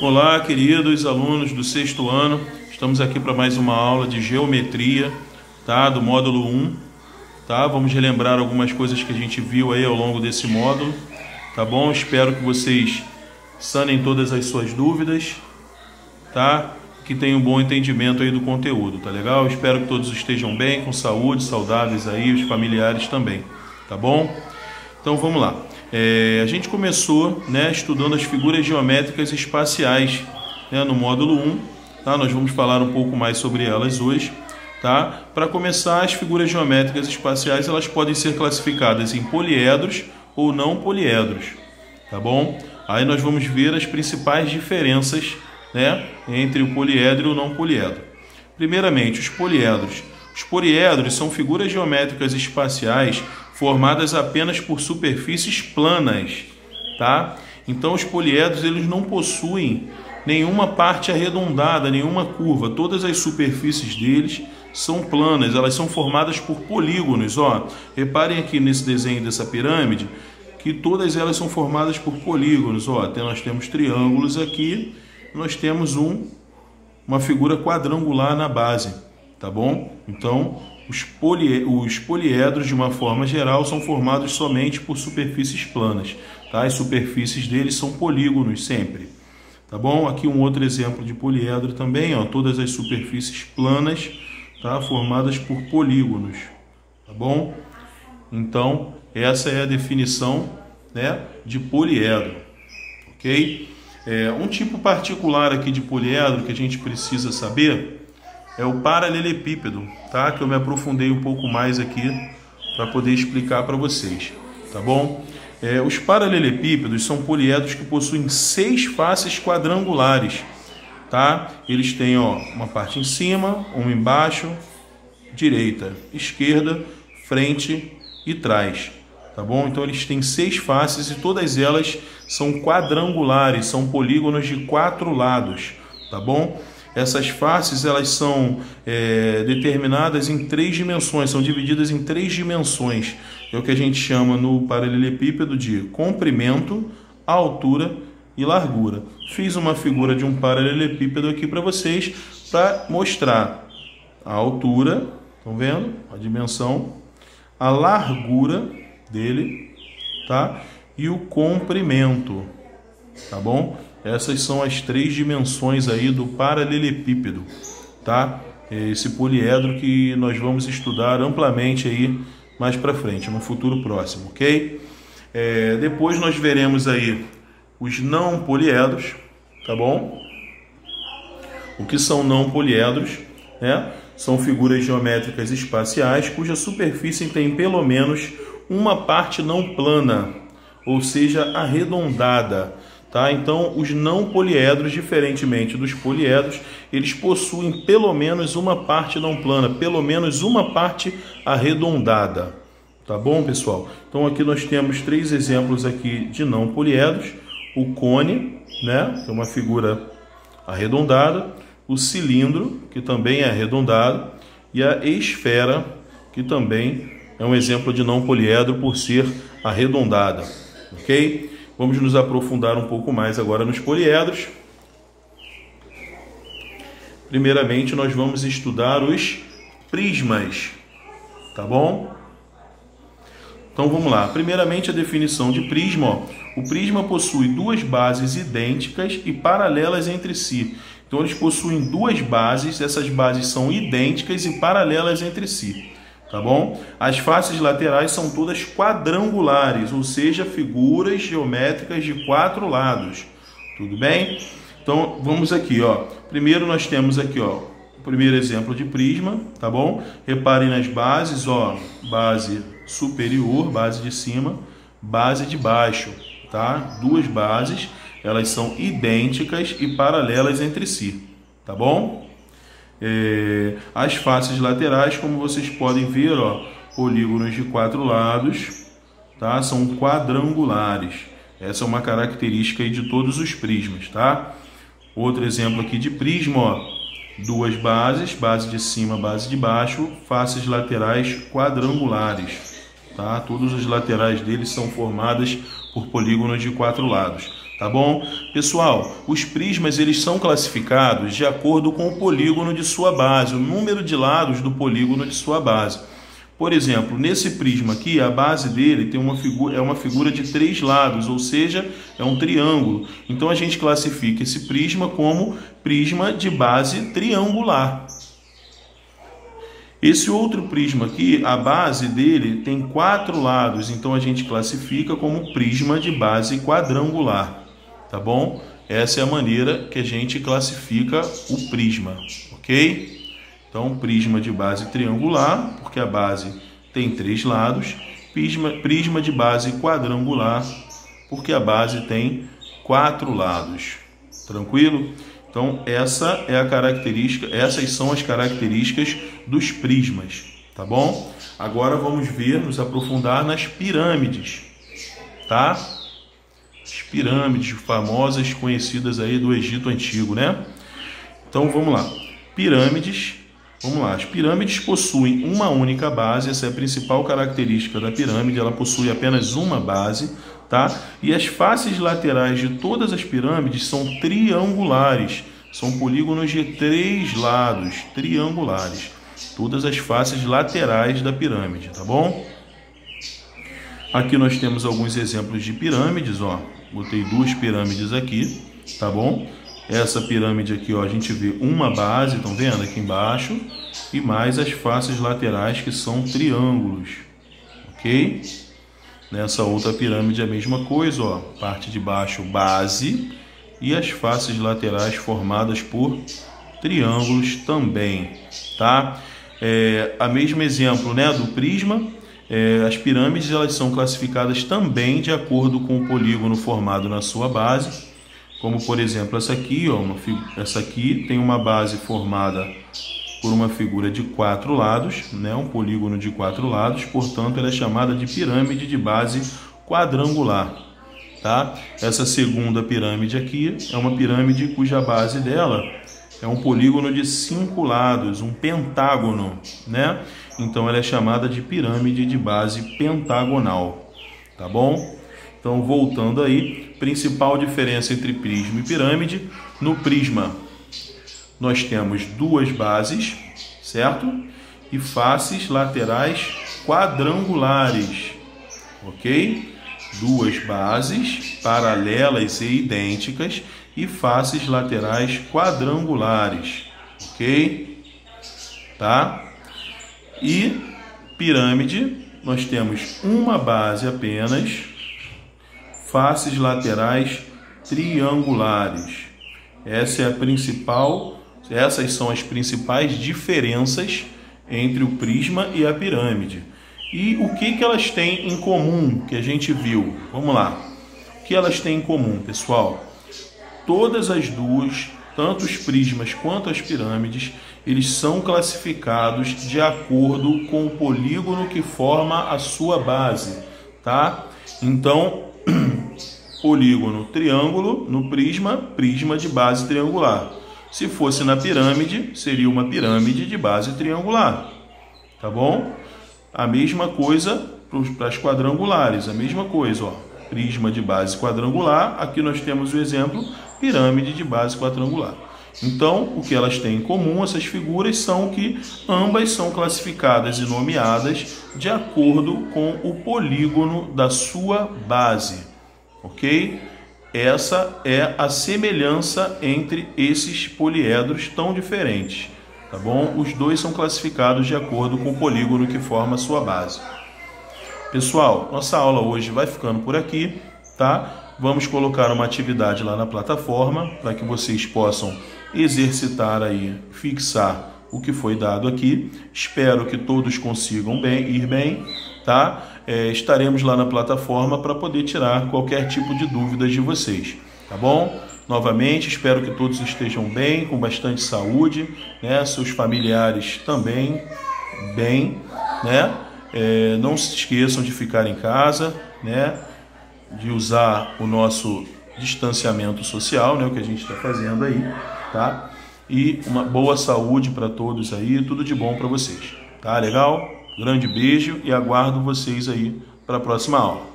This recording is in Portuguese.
Olá, queridos alunos do sexto ano, estamos aqui para mais uma aula de geometria, tá? Do módulo 1, tá? Vamos relembrar algumas coisas que a gente viu aí ao longo desse módulo, tá bom? Espero que vocês sanem todas as suas dúvidas, tá? Que tenham um bom entendimento aí do conteúdo, tá legal? Espero que todos estejam bem, com saúde, saudáveis aí, os familiares também, tá bom? Então vamos lá. A gente começou, né, estudando as figuras geométricas espaciais, né, no módulo 1, tá? Nós vamos falar um pouco mais sobre elas hoje, tá? Para começar, as figuras geométricas espaciais elas podem ser classificadas em poliedros ou não poliedros, tá bom? Aí nós vamos ver as principais diferenças, né, entre o poliedro e o não poliedro. Primeiramente, os poliedros. Os poliedros são figuras geométricas espaciais formadas apenas por superfícies planas, tá? Então os poliedros eles não possuem nenhuma parte arredondada, nenhuma curva. Todas as superfícies deles são planas, elas são formadas por polígonos, ó. Reparem aqui nesse desenho dessa pirâmide que todas elas são formadas por polígonos, ó. Nós temos triângulos aqui, nós temos uma figura quadrangular na base, tá bom? Então os poliedros, de uma forma geral, são formados somente por superfícies planas, tá? As superfícies deles são polígonos sempre, tá bom? Aqui um outro exemplo de poliedro também, ó, todas as superfícies planas, tá? Formadas por polígonos, tá bom? Então, essa é a definição, né, de poliedro, ok? Um tipo particular aqui de poliedro que a gente precisa saber é o paralelepípedo, tá? Que eu me aprofundei um pouco mais aqui para poder explicar para vocês, tá bom? Os paralelepípedos são poliedros que possuem 6 faces quadrangulares, tá? Eles têm, ó, uma parte em cima, uma embaixo, direita, esquerda, frente e trás, tá bom? Então eles têm 6 faces e todas elas são quadrangulares, são polígonos de 4 lados, tá bom? Essas faces elas são determinadas em 3 dimensões, são divididas em 3 dimensões. É o que a gente chama no paralelepípedo de comprimento, altura e largura. Fiz uma figura de um paralelepípedo aqui para vocês para mostrar a altura, estão vendo? A dimensão, a largura dele, tá? E o comprimento, tá bom? Essas são as 3 dimensões aí do paralelepípedo, tá? Esse poliedro que nós vamos estudar amplamente aí mais para frente, no futuro próximo, ok? Depois nós veremos aí os não poliedros, tá bom? O que são não poliedros, né? São figuras geométricas espaciais cuja superfície tem pelo menos uma parte não plana, ou seja, arredondada. Tá? Então, os não poliedros, diferentemente dos poliedros, eles possuem pelo menos uma parte não plana, pelo menos uma parte arredondada. Tá bom, pessoal? Então, aqui nós temos 3 exemplos aqui de não poliedros. O cone, né, que é uma figura arredondada. O cilindro, que também é arredondado. E a esfera, que também é um exemplo de não poliedro por ser arredondada. Ok? Vamos nos aprofundar um pouco mais agora nos poliedros. Primeiramente, nós vamos estudar os prismas, tá bom? Então, vamos lá. Primeiramente, a definição de prisma. Ó. O prisma possui 2 bases idênticas e paralelas entre si. Então, eles possuem 2 bases, essas bases são idênticas e paralelas entre si. Tá bom? As faces laterais são todas quadrangulares, ou seja, figuras geométricas de 4 lados. Tudo bem? Então, vamos aqui, ó. Primeiro nós temos aqui, ó, o primeiro exemplo de prisma, tá bom? Reparem nas bases, ó, base superior, base de cima, base de baixo, tá? 2 bases, elas são idênticas e paralelas entre si, tá bom? As faces laterais, como vocês podem ver, ó, polígonos de 4 lados, tá? São quadrangulares. Essa é uma característica aí de todos os prismas, tá? Outro exemplo aqui de prisma, ó, 2 bases, base de cima, base de baixo, faces laterais quadrangulares, tá? Todas as laterais deles são formadas por polígonos de 4 lados. Tá bom? Pessoal, os prismas eles são classificados de acordo com o polígono de sua base, o número de lados do polígono de sua base. Por exemplo, nesse prisma aqui, a base dele tem uma figura de 3 lados, ou seja, é um triângulo. Então a gente classifica esse prisma como prisma de base triangular. Esse outro prisma aqui, a base dele tem 4 lados, então a gente classifica como prisma de base quadrangular. Tá bom? Essa é a maneira que a gente classifica o prisma, ok? Então, prisma de base triangular, porque a base tem 3 lados. Prisma de base quadrangular, porque a base tem 4 lados. Tranquilo? Então, essa é a característica, essas são as características dos prismas, tá bom? Agora vamos nos aprofundar nas pirâmides, tá? As pirâmides famosas, conhecidas aí do Egito Antigo, né? Então, vamos lá. Pirâmides. Vamos lá, as pirâmides possuem uma única base, essa é a principal característica da pirâmide, ela possui apenas uma base, tá? E as faces laterais de todas as pirâmides são triangulares, são polígonos de 3 lados, triangulares, todas as faces laterais da pirâmide, tá bom? Aqui nós temos alguns exemplos de pirâmides, ó, botei 2 pirâmides aqui, tá bom? Essa pirâmide aqui, ó, a gente vê uma base, estão vendo aqui embaixo, e mais as faces laterais que são triângulos, ok? Nessa outra pirâmide a mesma coisa, ó, parte de baixo base e as faces laterais formadas por triângulos também, tá? A mesmo exemplo, né, do prisma, as pirâmides elas são classificadas também de acordo com o polígono formado na sua base. Como, por exemplo, essa aqui, ó, essa aqui tem uma base formada por uma figura de 4 lados, né, um polígono de 4 lados, portanto, ela é chamada de pirâmide de base quadrangular. Tá? Essa segunda pirâmide aqui é uma pirâmide cuja base dela é um polígono de 5 lados, um pentágono, né? Então, ela é chamada de pirâmide de base pentagonal. Tá bom? Então, voltando aí, principal diferença entre prisma e pirâmide. No prisma, nós temos 2 bases, certo? E faces laterais quadrangulares, ok? 2 bases paralelas e idênticas e faces laterais quadrangulares, ok? Tá? E pirâmide, nós temos uma base apenas, faces laterais triangulares. Essas são as principais diferenças entre o prisma e a pirâmide. E o que elas têm em comum que a gente viu? Vamos lá. O que elas têm em comum, pessoal? Todas as duas, tanto os prismas quanto as pirâmides, eles são classificados de acordo com o polígono que forma a sua base, tá? Então, polígono triângulo no prisma, prisma de base triangular. Se fosse na pirâmide, seria uma pirâmide de base triangular, tá bom? A mesma coisa para as quadrangulares, a mesma coisa, ó. Prisma de base quadrangular, aqui nós temos o exemplo, pirâmide de base quadrangular. Então, o que elas têm em comum, essas figuras, são que ambas são classificadas e nomeadas de acordo com o polígono da sua base, ok? Essa é a semelhança entre esses poliedros tão diferentes, tá bom? Os dois são classificados de acordo com o polígono que forma a sua base. Pessoal, nossa aula hoje vai ficando por aqui, tá? Vamos colocar uma atividade lá na plataforma para que vocês possam exercitar aí, fixar o que foi dado aqui. Espero que todos consigam ir bem, tá? Estaremos lá na plataforma para poder tirar qualquer tipo de dúvidas de vocês, tá bom? Novamente, espero que todos estejam bem, com bastante saúde, né? Seus familiares também bem, né? Não se esqueçam de ficar em casa, né? De usar o nosso distanciamento social, né? O que a gente está fazendo aí, tá? E uma boa saúde para todos aí, tudo de bom para vocês, tá? Legal? Grande beijo e aguardo vocês aí para a próxima aula.